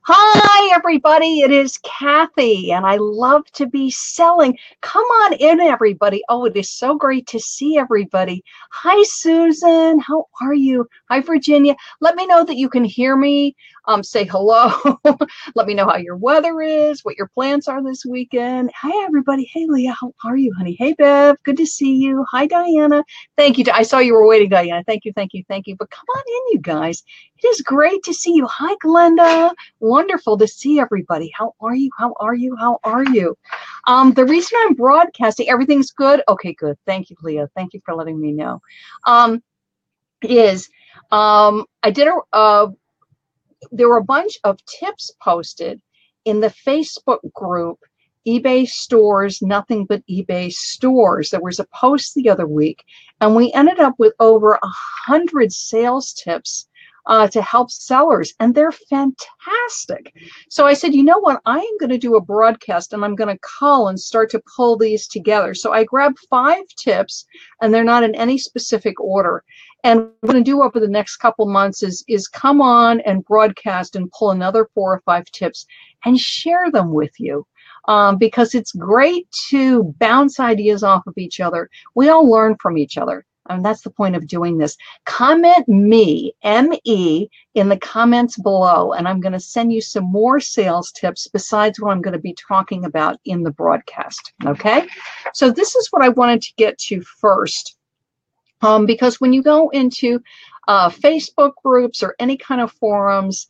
Hi, everybody. It is Kathy, and I love to be selling. Come on in, everybody. Oh, it is so great to see everybody. Hi, Susan. How are you? Hi, Virginia. Let me know that you can hear me. Say hello. Let me know how your weather is, what your plans are this weekend. Hi, everybody. Hey, Leah. How are you, honey? Hey, Bev. Good to see you. Hi, Diana. Thank you. I saw you were waiting, Diana. Thank you, thank you, thank you. But come on in, you guys. It is great to see you. Hi, Glenda. Wonderful to see everybody. How are you? How are you? How are you? The reason I'm broadcasting, everything's good? Okay, good. Thank you, Leah. Thank you for letting me know. Is I did there were a bunch of tips posted in the Facebook group, eBay stores, nothing but eBay stores. There was a post the other week, and we ended up with over 100 sales tips to help sellers, and they're fantastic. So I said, you know what, I am going to do a broadcast, and I'm going to call and start to pull these together. So I grabbed 5 tips, and they're not in any specific order. And what I'm going to do over the next couple months is come on and broadcast and pull another 4 or 5 tips and share them with you. Because it's great to bounce ideas off of each other. We all learn from each other. And that's the point of doing this. Comment me, M-E, in the comments below, and I'm going to send you some more sales tips besides what I'm going to be talking about in the broadcast. Okay? So this is what I wanted to get to first. Because when you go into Facebook groups or any kind of forums,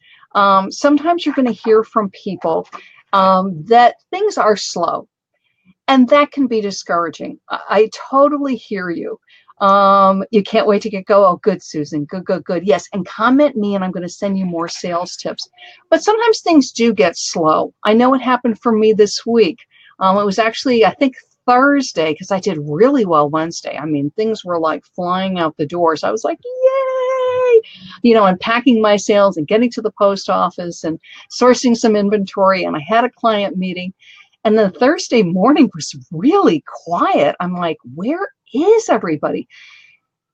sometimes you're going to hear from people that things are slow, and that can be discouraging. I totally hear you. You can't wait to get go. Oh, good, Susan. Good, good, good. Yes, and comment me, and I'm going to send you more sales tips. But sometimes things do get slow. I know it happened for me this week. It was actually, I think, Thursday, because I did really well Wednesday. I mean, things were like flying out the doors. I was like, yay! You know, unpacking my sales and getting to the post office and sourcing some inventory. And I had a client meeting. And then Thursday morning was really quiet. I'm like, where is everybody?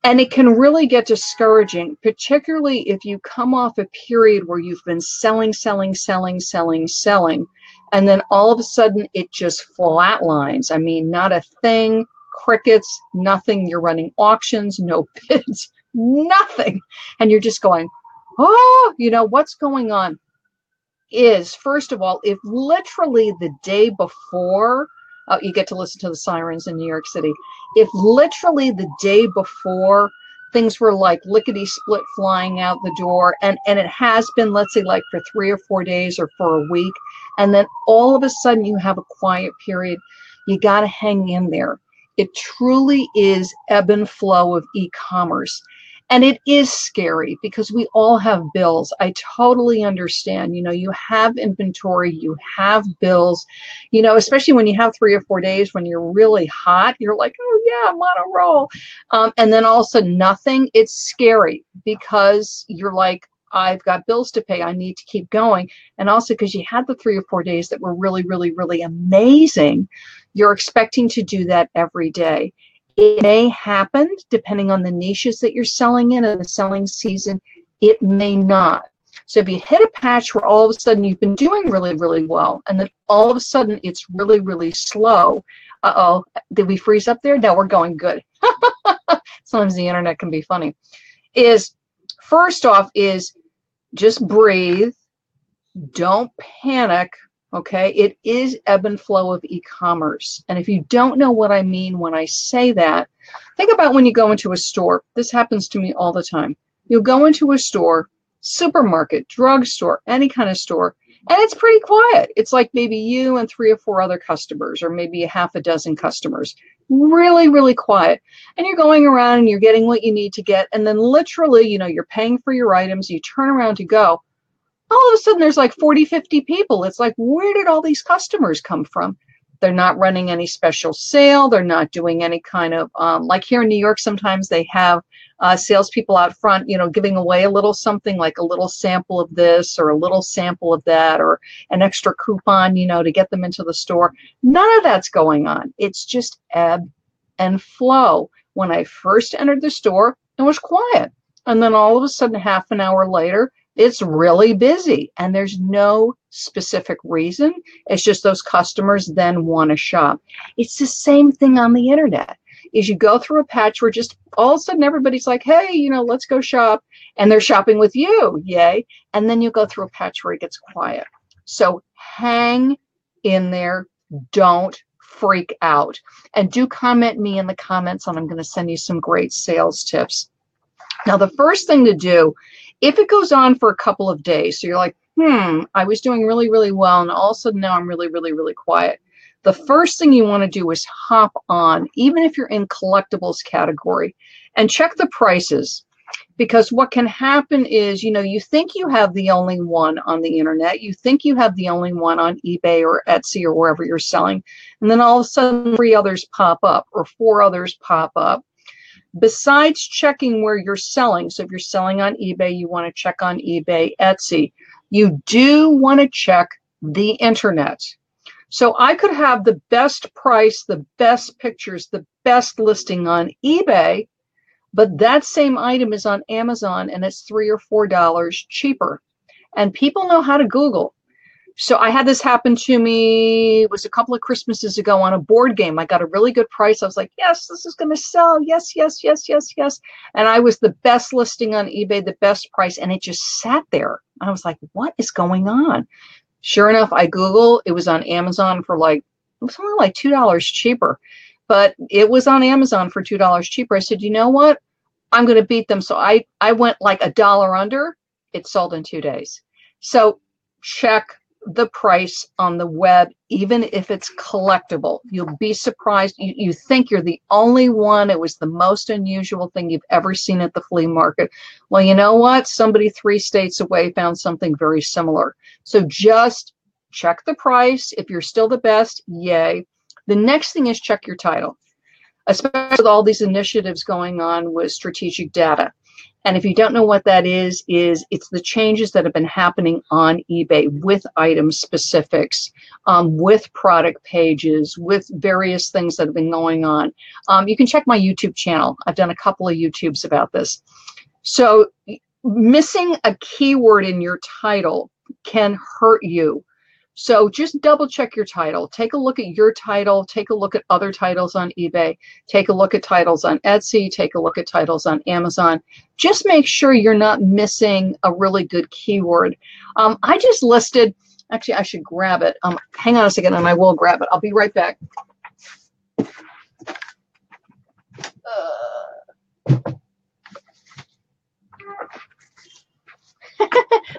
And it can really get discouraging, particularly if you come off a period where you've been selling, and then all of a sudden it just flatlines. I mean, not a thing, crickets, nothing. You're running auctions, no bids, nothing. And you're just going, oh, you know, what's going on? Is, first of all, if literally the day before, you get to listen to the sirens in New York City, if literally the day before things were like lickety-split flying out the door, and it has been, let's say, like for 3 or 4 days or for a week, and then all of a sudden you have a quiet period, you got to hang in there. It truly is ebb and flow of e-commerce. And it is scary because we all have bills. I totally understand. You know, you have inventory, you have bills, you know, especially when you have 3 or 4 days when you're really hot, you're like, oh yeah, I'm on a roll. And then all of a sudden nothing. It's scary because you're like, I've got bills to pay. I need to keep going. And also because you had the 3 or 4 days that were really, really, really amazing, you're expecting to do that every day. It may happen depending on the niches that you're selling in and the selling season. It may not. So if you hit a patch where all of a sudden you've been doing really, really well, and then all of a sudden it's really, really slow. Uh-oh, did we freeze up there? No, we're going good. Sometimes the internet can be funny. First off is just breathe. Don't panic. Okay, it is ebb and flow of e-commerce. And if you don't know what I mean when I say that, think about when you go into a store. This happens to me all the time. You'll go into a store, supermarket, drugstore, any kind of store, and it's pretty quiet. It's like maybe you and 3 or 4 other customers, or maybe a half a dozen customers. Really, really quiet. And you're going around and you're getting what you need to get. And then literally, you know, you're paying for your items. You turn around to go. All of a sudden there's like 40, 50 people. It's like, where did all these customers come from? They're not running any special sale. They're not doing any kind of, like here in New York, sometimes they have salespeople out front, you know, giving away a little something, like a little sample of this or a little sample of that, or an extra coupon, you know, to get them into the store. None of that's going on. It's just ebb and flow. When I first entered the store, it was quiet. And then all of a sudden, half an hour later, It's really busy and there's no specific reason. It's just those customers then want to shop. It's the same thing on the internet. Is you go through a patch where just all of a sudden everybody's like, hey, let's go shop. And they're shopping with you. Yay. And then you go through a patch where it gets quiet. So hang in there. Don't freak out. And do comment me in the comments, and I'm going to send you some great sales tips. Now, the first thing to do, if it goes on for a couple of days, so you're like, I was doing really, really well, and all of a sudden now I'm really, really, really quiet. The first thing you want to do is hop on, even if you're in collectibles category, and check the prices. Because what can happen is, you think you have the only one on the internet. You think you have the only one on eBay or Etsy or wherever you're selling. And then all of a sudden 3 others pop up or 4 others pop up. Besides checking where you're selling, so if you're selling on eBay, you want to check on eBay, Etsy. You do want to check the internet. So I could have the best price, the best pictures, the best listing on eBay, but that same item is on Amazon and it's $3 or $4 cheaper. And people know how to Google. So I had this happen to me, it was a couple of Christmases ago on a board game. I got a really good price. I was like, yes, this is going to sell. Yes, yes, yes, yes, yes. And I was the best listing on eBay, the best price. And it just sat there. I was like, what is going on? Sure enough, I Googled, it was on Amazon for it was only like $2 cheaper. But it was on Amazon for $2 cheaper. I said, you know what? I'm going to beat them. So I went like $1 under. It sold in 2 days. So check the price on the web, even if it's collectible. You'll be surprised. You think you're the only one. It was the most unusual thing you've ever seen at the flea market. Well, you know what? Somebody 3 states away found something very similar. So just check the price. If you're still the best, yay. The next thing is check your title, especially with all these initiatives going on with strategic data. And if you don't know what that is it's the changes that have been happening on eBay with item specifics, with product pages, with various things that have been going on. You can check my YouTube channel. I've done a couple of YouTubes about this. So missing a keyword in your title can hurt you. So just double check your title. Take a look at your title. Take a look at other titles on eBay. Take a look at titles on Etsy. Take a look at titles on Amazon. Just make sure you're not missing a really good keyword. I just listed, actually I should grab it. Hang on a second and I will grab it. I'll be right back.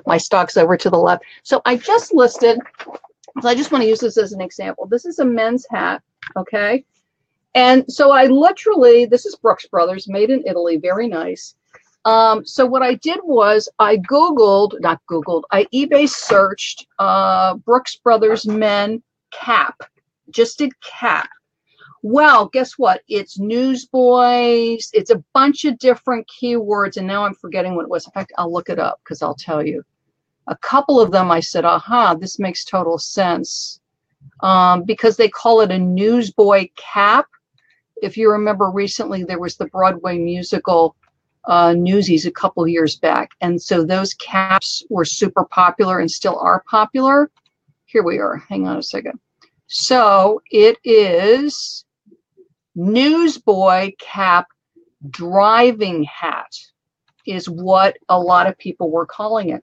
My stock's over to the left. So I just listed, so I just want to use this as an example. This is a men's hat, okay? And so I literally, this is Brooks Brothers, made in Italy, very nice. So what I did was I I eBay searched Brooks Brothers men cap, just did cap. Well, guess what? It's newsboys. It's a bunch of different keywords. And now I'm forgetting what it was. In fact, I'll look it up because I'll tell you. A couple of them I said, aha, this makes total sense. Because they call it a newsboy cap. If you remember recently, there was the Broadway musical Newsies a couple of years back. And so those caps were super popular and still are popular. Here we are. Hang on a second. So it is newsboy cap driving hat is what a lot of people were calling it.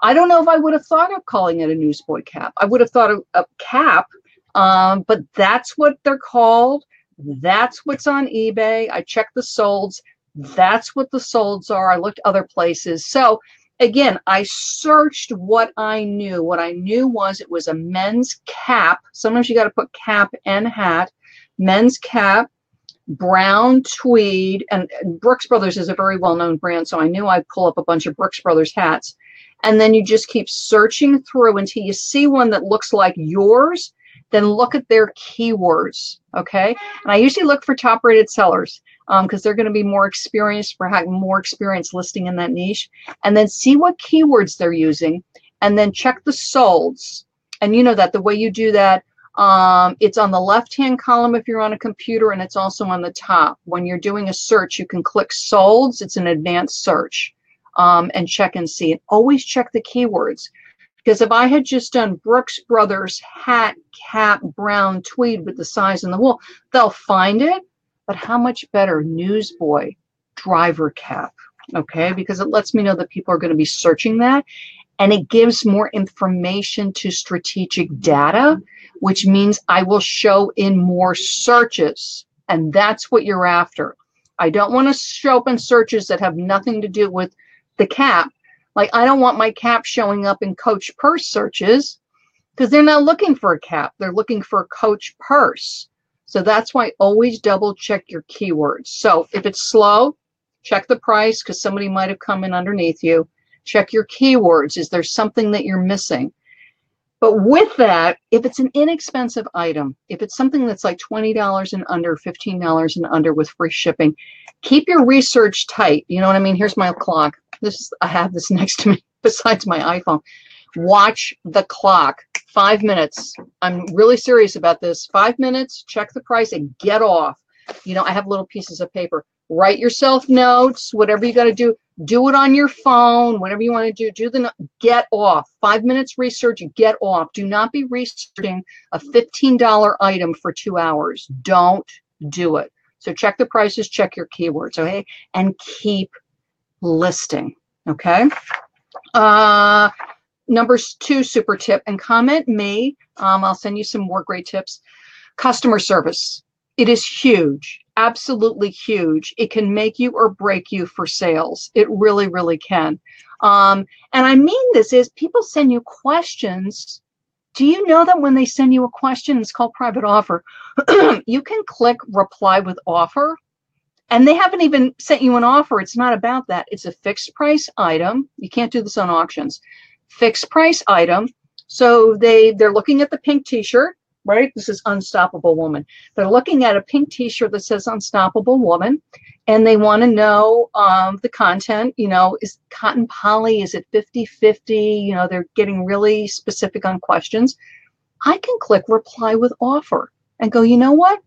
I don't know if I would have thought of calling it a newsboy cap. I would have thought of a cap, but that's what they're called. That's what's on eBay. I checked the solds. That's what the solds are. I looked other places. So again, I searched what I knew. What I knew was it was a men's cap. Sometimes you got to put cap and hat. Men's cap, brown tweed, and Brooks Brothers is a very well-known brand, so I knew I'd pull up a bunch of Brooks Brothers hats. And then you just keep searching through until you see one that looks like yours, then look at their keywords, okay? And I usually look for top-rated sellers because they're going to be more experienced, perhaps more experience listing in that niche, and then see what keywords they're using, and then check the solds. And you know that the way you do that, it's on the left-hand column if you're on a computer, and it's also on the top. When you're doing a search, you can click solds. It's an advanced search. and check and see. And always check the keywords. Because if I had just done Brooks Brothers hat, cap, brown tweed with the size and the wool, they'll find it. But how much better newsboy driver cap, okay? Because it lets me know that people are going to be searching that. And it gives more information to strategic data, which means I will show in more searches. And that's what you're after. I don't want to show up in searches that have nothing to do with the cap. Like, I don't want my cap showing up in Coach Purse searches because they're not looking for a cap. They're looking for a Coach Purse. So that's why always double check your keywords. So if it's slow, check the price because somebody might have come in underneath you. Check your keywords. Is there something that you're missing? But with that, if it's an inexpensive item, if it's something that's like $20 and under, $15 and under with free shipping, keep your research tight. You know what I mean? Here's my clock. I have this next to me besides my iPhone. Watch the clock. 5 minutes. I'm really serious about this. 5 minutes, check the price and get off. You know, I have little pieces of paper. Write yourself notes, whatever you got to do. Do it on your phone, whatever you want to do. Get off. 5 minutes research, get off. Do not be researching a $15 item for 2 hours. Don't do it. So check the prices, check your keywords, okay? And keep listing, okay? Number 2 super tip, and comment me. I'll send you some more great tips. Customer service. It is huge, absolutely huge. It can make you or break you for sales. It really, really can. And I mean this is people send you questions. Do you know that when they send you a question, it's called private offer, you can click reply with offer, and they haven't even sent you an offer. It's not about that. It's a fixed price item. You can't do this on auctions. Fixed price item. So they're looking at the pink t-shirt. Right? This is Unstoppable Woman. They're looking at a pink t-shirt that says Unstoppable Woman, and they want to know the content. You know, is cotton poly? Is it 50-50? You know, they're getting really specific on questions. I can click reply with offer and go, you know what?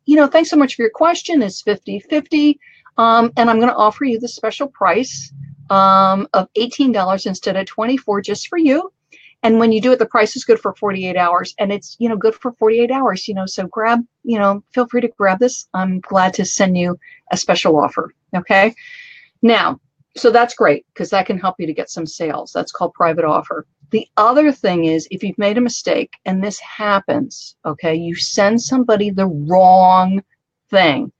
You know, thanks so much for your question. It's 50-50. And I'm going to offer you the special price of $18 instead of $24 just for you. And when you do it, the price is good for 48 hours, and it's, you know, good for 48 hours, you know, so grab, you know, feel free to grab this. I'm glad to send you a special offer. Okay. Now, so that's great because that can help you to get some sales. That's called private offer. The other thing is if you've made a mistake and this happens, okay, you send somebody the wrong thing.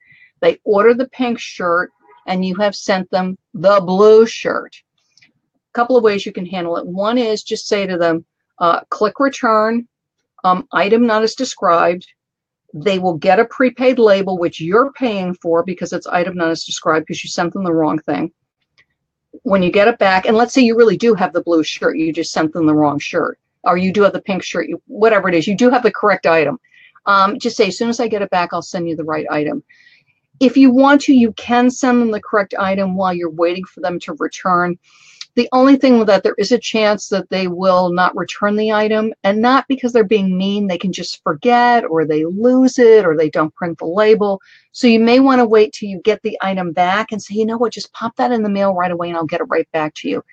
They order the pink shirt and you have sent them the blue shirt. Couple of ways you can handle it. One is just say to them, click return, item not as described. They will get a prepaid label, which you're paying for because it's item not as described because you sent them the wrong thing. When you get it back, and let's say you really do have the blue shirt, you just sent them the wrong shirt, or you do have the pink shirt, whatever it is, you do have the correct item. Just say, as soon as I get it back, I'll send you the right item. If you want to, you can send them the correct item while you're waiting for them to return. The only thing with that, there is a chance that they will not return the item, and not because they're being mean. They can just forget, or they lose it, or they don't print the label. So you may want to wait till you get the item back and say, you know what, just pop that in the mail right away and I'll get it right back to you.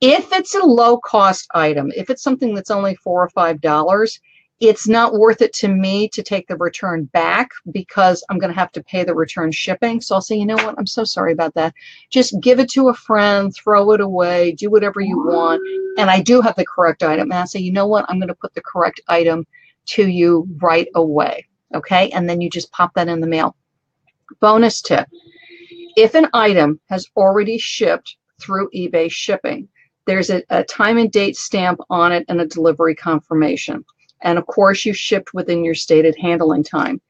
If it's a low cost item, if it's something that's only $4 or $5, it's not worth it to me to take the return back because I'm going to have to pay the return shipping. So I'll say, you know what, I'm so sorry about that. Just give it to a friend, throw it away, do whatever you want. And I do have the correct item. And I say, you know what, I'm going to put the correct item to you right away. Okay. And then you just pop that in the mail. Bonus tip. If an item has already shipped through eBay shipping, there's a time and date stamp on it and a delivery confirmation. And of course, you shipped within your stated handling time.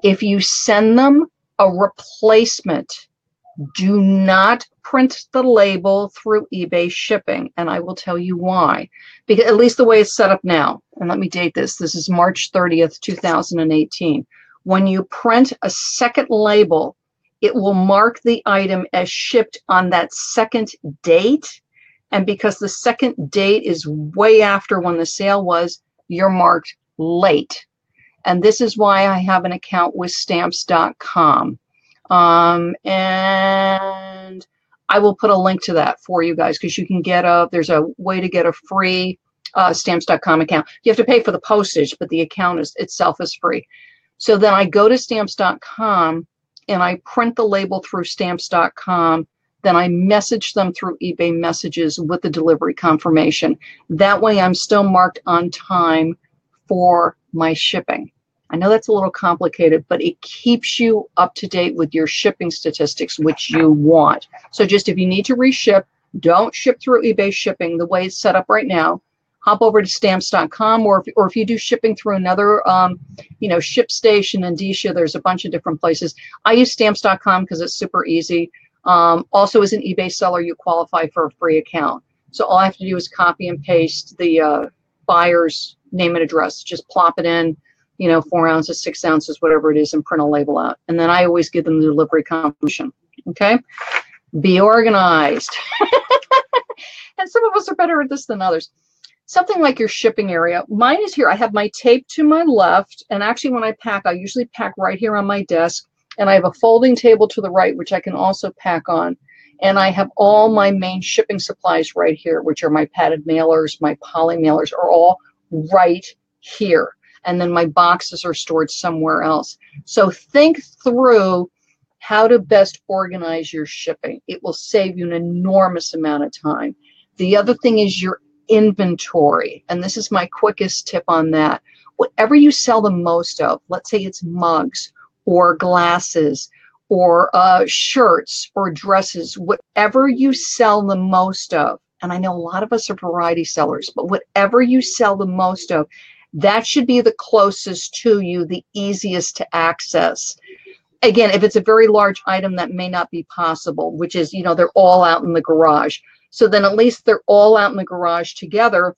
If you send them a replacement, do not print the label through eBay shipping. And I will tell you why. Because at least the way it's set up now, and let me date this. This is March 30th, 2018. When you print a second label, it will mark the item as shipped on that second date. And because the second date is way after when the sale was, you're marked late. And this is why I have an account with stamps.com. And I will put a link to that for you guys, because you can get there's a way to get a free stamps.com account. You have to pay for the postage, but the account itself is free. So then I go to stamps.com and I print the label through stamps.com. Then I message them through eBay messages with the delivery confirmation. That way I'm still marked on time for my shipping. I know that's a little complicated, but it keeps you up to date with your shipping statistics, which you want. So just if you need to reship, don't ship through eBay shipping the way it's set up right now. Hop over to stamps.com, or if you do shipping through another, ShipStation, Indicia, there's a bunch of different places. I use stamps.com because it's super easy. Also, as an eBay seller, you qualify for a free account. So all I have to do is copy and paste the buyer's name and address. Just plop it in, 4 ounces, 6 ounces, whatever it is, and print a label out. And then I always give them the delivery confirmation. Okay? Be organized. And some of us are better at this than others. Something like your shipping area. Mine is here. I have my tape to my left. And actually, when I pack, I usually pack right here on my desk. And I have a folding table to the right, which I can also pack on. And I have all my main shipping supplies right here, which are my padded mailers, my poly mailers are all right here. And then my boxes are stored somewhere else. So think through how to best organize your shipping. It will save you an enormous amount of time. The other thing is your inventory. And this is my quickest tip on that. Whatever you sell the most of, let's say it's mugs or glasses or shirts or dresses, whatever you sell the most of, and I know a lot of us are variety sellers, but whatever you sell the most of, that should be the closest to you, the easiest to access. Again, if it's a very large item, that may not be possible, which is, they're all out in the garage. So then at least they're all out in the garage together.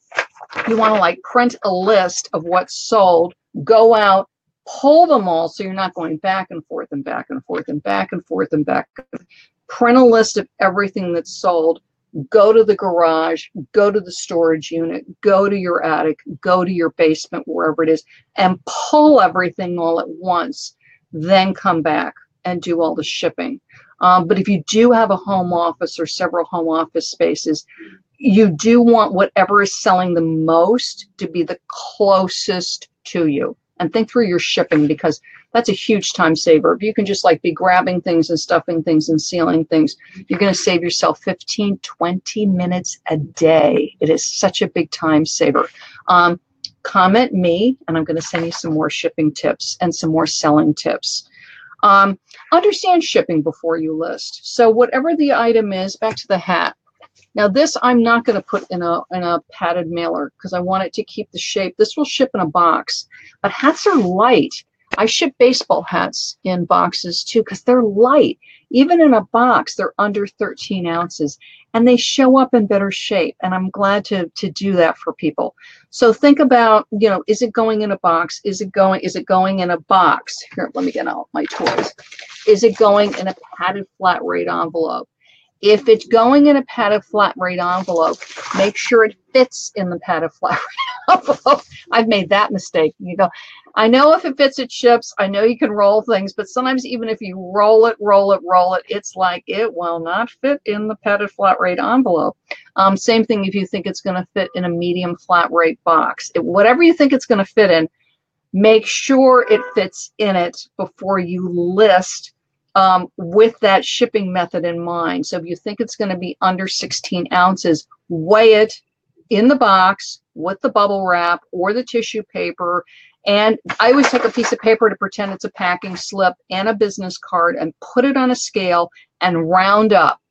You want to print a list of what's sold, go out, pull them all so you're not going back and forth and back and forth and back and forth and back. Print a list of everything that's sold. Go to the garage, go to the storage unit, go to your attic, go to your basement, wherever it is, and pull everything all at once. Then come back and do all the shipping. But if you do have a home office or several home office spaces, you do want whatever is selling the most to be the closest to you. And think through your shipping, because that's a huge time saver. If you can just be grabbing things and stuffing things and sealing things, you're going to save yourself 15, 20 minutes a day. It is such a big time saver. Comment me, and I'm going to send you some more shipping tips and some more selling tips. Understand shipping before you list. So whatever the item is, back to the hat. Now this I'm not going to put in a padded mailer because I want it to keep the shape. This will ship in a box, but hats are light. I ship baseball hats in boxes too because they're light. Even in a box, they're under 13 ounces and they show up in better shape. And I'm glad to do that for people. So think about, is it going in a box? Is it going in a box? Here, let me get out my toys. Is it going in a padded flat rate envelope? If it's going in a padded flat rate envelope, make sure it fits in the padded flat rate envelope. I've made that mistake. I know if it fits, it ships. I know you can roll things, but sometimes even if you roll it, it's it will not fit in the padded flat rate envelope. Same thing if you think it's going to fit in a medium flat rate box. Whatever you think it's going to fit in, make sure it fits in it before you list with that shipping method in mind. So if you think it's going to be under 16 ounces, weigh it in the box with the bubble wrap or the tissue paper. And I always take a piece of paper to pretend it's a packing slip and a business card and put it on a scale and round up.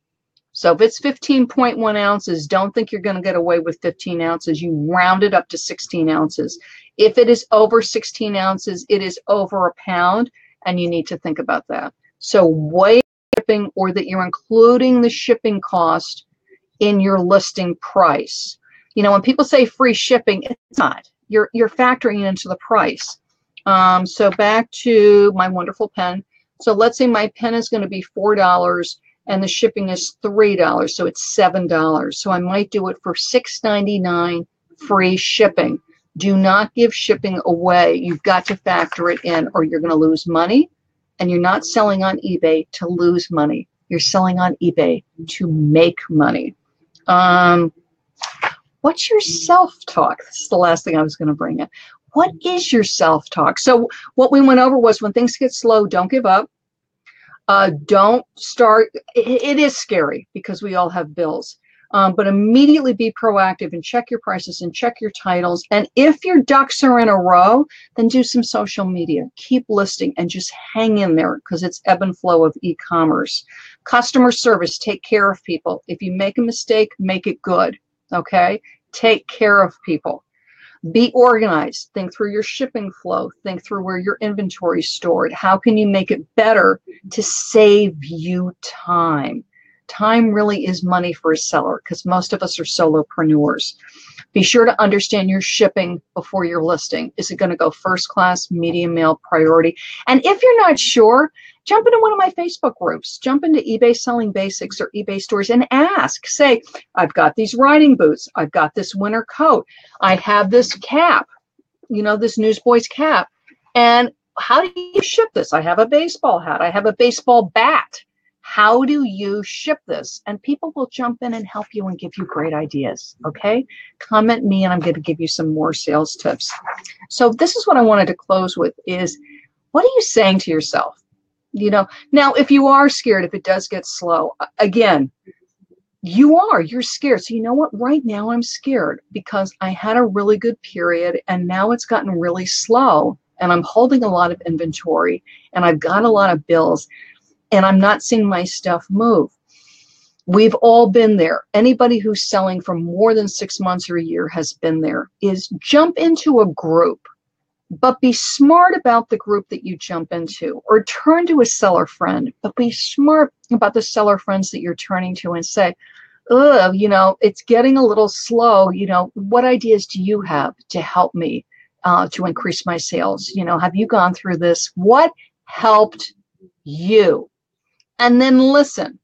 So if it's 15.1 ounces, don't think you're going to get away with 15 ounces. You round it up to 16 ounces. If it is over 16 ounces, it is over a pound, and you need to think about that. So weigh shipping, or that you're including the shipping cost in your listing price. When people say free shipping, it's not. You're factoring it into the price. So back to my wonderful pen. So let's say my pen is going to be $4 and the shipping is $3, so it's $7. So I might do it for $6.99 free shipping. Do not give shipping away. You've got to factor it in, or you're going to lose money. And you're not selling on eBay to lose money. You're selling on eBay to make money. What's your self-talk? This is the last thing I was going to bring up. What is your self-talk? So what we went over was when things get slow, don't give up. Don't start. It is scary because we all have bills. But immediately be proactive and check your prices and check your titles. And if your ducks are in a row, then do some social media. Keep listing and just hang in there because it's ebb and flow of e-commerce. Customer service, take care of people. If you make a mistake, make it good. Okay? Take care of people. Be organized. Think through your shipping flow. Think through where your inventory is stored. How can you make it better to save you time? Time really is money for a seller because most of us are solopreneurs. Be sure to understand your shipping before your listing. Is it going to go first class, medium mail, priority? And if you're not sure, jump into one of my Facebook groups. Jump into eBay Selling Basics or eBay Stores and ask. Say, I've got these riding boots. I've got this winter coat. I have this cap, this Newsboys cap. And how do you ship this? I have a baseball hat. I have a baseball bat. How do you ship this? And people will jump in and help you and give you great ideas, okay? Comment me and I'm going to give you some more sales tips. So this is what I wanted to close with is, what are you saying to yourself? Now, if you are scared, if it does get slow, again, you're scared. So you know what? Right now I'm scared because I had a really good period and now it's gotten really slow and I'm holding a lot of inventory and I've got a lot of bills. And I'm not seeing my stuff move. We've all been there. Anybody who's selling for more than 6 months or a year has been there. Is jump into a group, but be smart about the group that you jump into, or turn to a seller friend, but be smart about the seller friends that you're turning to and say, it's getting a little slow. What ideas do you have to help me to increase my sales? Have you gone through this? What helped you? And then listen,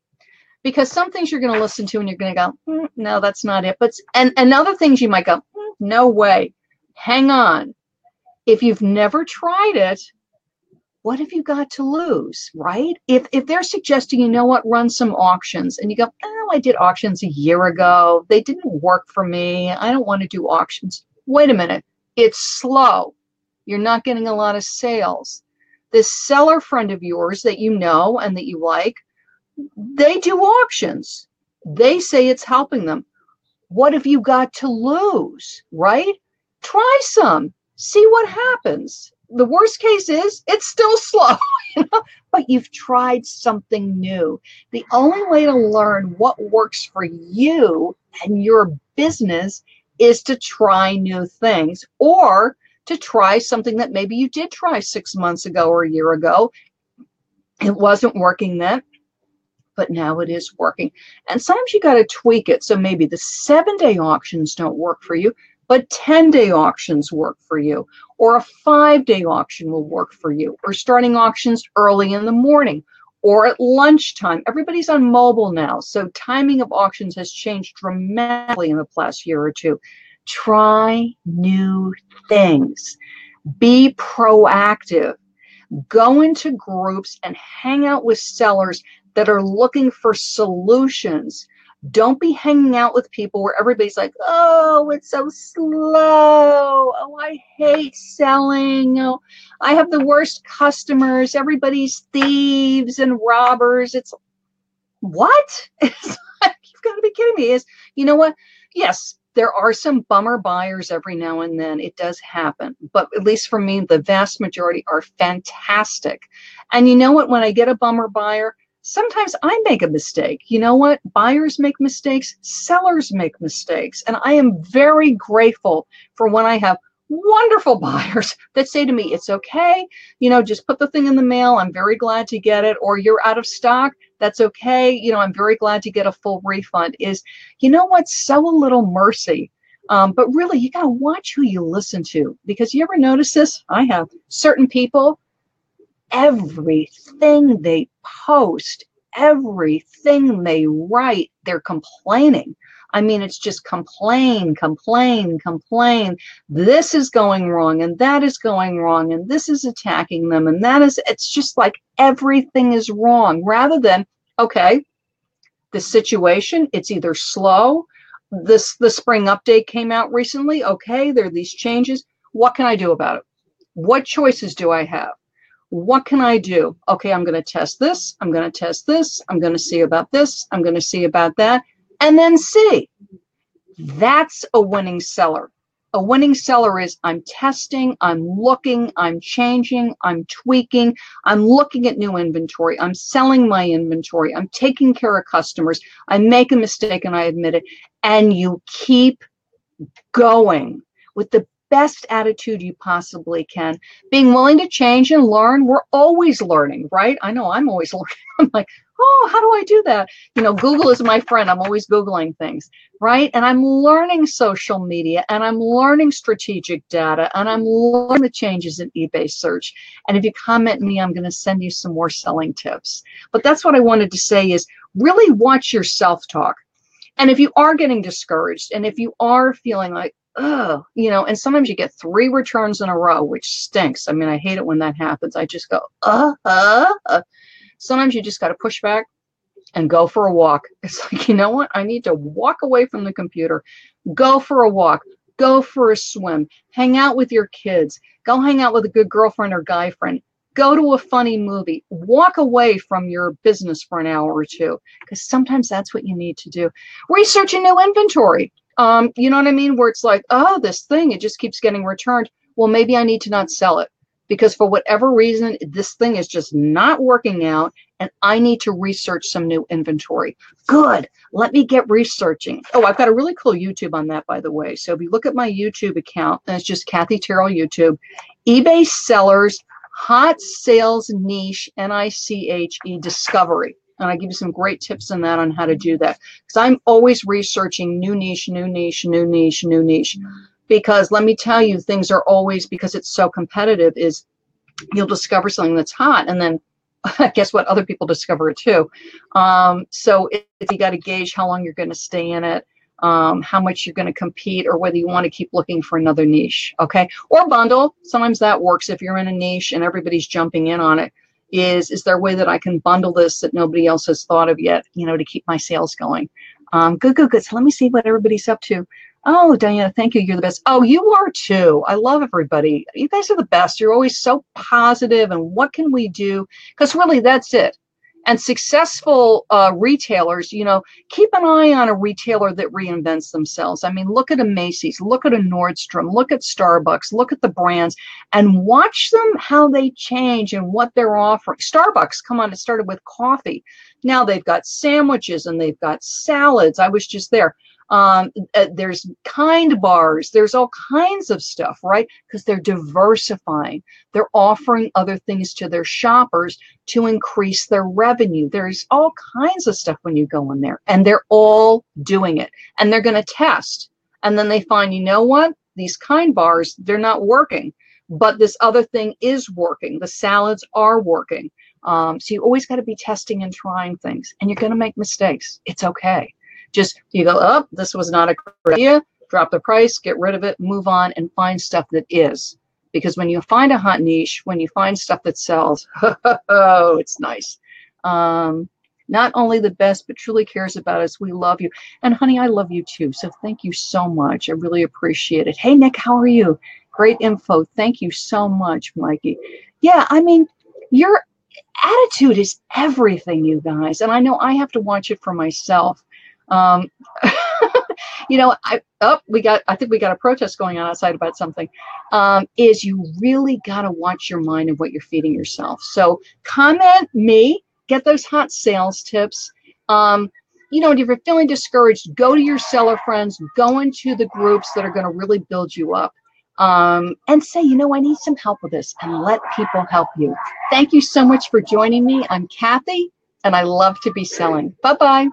because some things you're going to listen to and you're going to go, no, that's not it. But and other things you might go, no way. Hang on. If you've never tried it, what have you got to lose, right? If they're suggesting, run some auctions, and you go, I did auctions a year ago. They didn't work for me. I don't want to do auctions. Wait a minute. It's slow. You're not getting a lot of sales. This seller friend of yours that you know and that you like, they do auctions. They say it's helping them. What have you got to lose, right? Try some. See what happens. The worst case is it's still slow, but you've tried something new. The only way to learn what works for you and your business is to try new things, or to try something that maybe you did try 6 months ago or a year ago. It wasn't working then, but now it is working. And sometimes you got to tweak it. So maybe the 7-day auctions don't work for you, but 10-day auctions work for you, or a 5-day auction will work for you, or starting auctions early in the morning or at lunchtime. Everybody's on mobile now, so timing of auctions has changed dramatically in the past year or two. Try new things. Be proactive. Go into groups and hang out with sellers that are looking for solutions. Don't be hanging out with people where everybody's like, oh, it's so slow. Oh, I hate selling. Oh, I have the worst customers. Everybody's thieves and robbers. It's what? It's like, you've got to be kidding me. You know what? Yes, there are some bummer buyers every now and then. It does happen. But at least for me, the vast majority are fantastic. And you know what? When I get a bummer buyer, sometimes I make a mistake. You know what? Buyers make mistakes. Sellers make mistakes. And I am very grateful for when I have wonderful buyers that say to me, it's okay. Just put the thing in the mail. I'm very glad to get it. Or you're out of stock. That's okay. I'm very glad to get a full refund. Sow a little mercy. But really, you got to watch who you listen to, because you ever notice this? I have certain people, everything they post, everything they write, they're complaining. I mean, it's just complain. This is going wrong and that is going wrong and this is attacking them and it's just like everything is wrong, rather than Okay, the situation, it's either slow. The spring update came out recently. Okay, there are these changes. What can I do about it? What choices do I have? What can I do? Okay, I'm going to test this. I'm going to test this. I'm going to see about this. I'm going to see about that. And then see. That's a winning seller. A winning seller is I'm testing, I'm looking, I'm changing, I'm tweaking, I'm looking at new inventory, I'm selling my inventory, I'm taking care of customers, I make a mistake and I admit it, and you keep going with the best attitude you possibly can, being willing to change and learn. We're always learning, right? I know I'm always learning. I'm like, oh, how do I do that? You know, Google is my friend. I'm always Googling things, right? And I'm learning social media, and I'm learning strategic data, and I'm learning the changes in eBay search. And if you comment me, I'm going to send you some more selling tips. But that's what I wanted to say is really watch your self-talk. And if you are getting discouraged, and if you are feeling like, oh, you know, and sometimes you get 3 returns in a row, which stinks. I mean, I hate it when that happens. I just go, Sometimes you just got to push back and go for a walk. It's like, you know what? I need to walk away from the computer, go for a walk, go for a swim, hang out with your kids, go hang out with a good girlfriend or guy friend, go to a funny movie, walk away from your business for an hour or two, because sometimes that's what you need to do. Research a new inventory. You know what I mean? Where it's like, oh, this thing, it just keeps getting returned. Well, maybe I need to not sell it because for whatever reason, this thing is just not working out and I need to research some new inventory. Good. Let me get researching. Oh, I've got a really cool YouTube on that, by the way. So if you look at my YouTube account, and it's just Kathy Terrill YouTube, eBay sellers, hot sales niche, NICHE discovery. And I give you some great tips in that on how to do that. Because I'm always researching new niche, new niche, new niche, new niche. Because let me tell you, things are always, because it's so competitive, is you'll discover something that's hot. And then guess what? Other people discover it too. So if you got to gauge how long you're going to stay in it, how much you're going to compete, or whether you want to keep looking for another niche, okay? Or bundle. Sometimes that works if you're in a niche and everybody's jumping in on it. Is there a way that I can bundle this that nobody else has thought of yet, you know, to keep my sales going? Good. So let me see what everybody's up to. Oh, Diana, thank you. You're the best. Oh, you are too. I love everybody. You guys are the best. You're always so positive. And what can we do? Because really, that's it. And successful retailers, you know, keep an eye on a retailer that reinvents themselves. I mean, look at a Macy's, look at a Nordstrom, look at Starbucks, look at the brands, and watch them, how they change and what they're offering. Starbucks, come on, it started with coffee. Now they've got sandwiches and they've got salads. I was just there. There's kind bars, there's all kinds of stuff, right? Because they're diversifying. They're offering other things to their shoppers to increase their revenue. There's all kinds of stuff when you go in there, and they're all doing it. And they're going to test. And then they find, you know what? These kind bars, they're not working. But this other thing is working. The salads are working. So you always got to be testing and trying things. And you're going to make mistakes. It's okay. Just you go, oh, this was not a great idea, drop the price, get rid of it, move on, and find stuff that is. Because when you find a hot niche, when you find stuff that sells, oh, it's nice. Not only the best, but truly cares about us. We love you. And honey, I love you too. So thank you so much. I really appreciate it. Hey, Nick, how are you? Great info. Thank you so much, Mikey. Yeah, I mean, your attitude is everything, you guys. And I know I have to watch it for myself. You know, I think we got a protest going on outside about something. Is you really got to watch your mind and what you're feeding yourself. So comment me, get those hot sales tips. You know, if you're feeling discouraged, go to your seller friends, go into the groups that are going to really build you up, and say, you know, I need some help with this, and let people help you. Thank you so much for joining me. I'm Kathy, and I love to be selling. Bye-bye.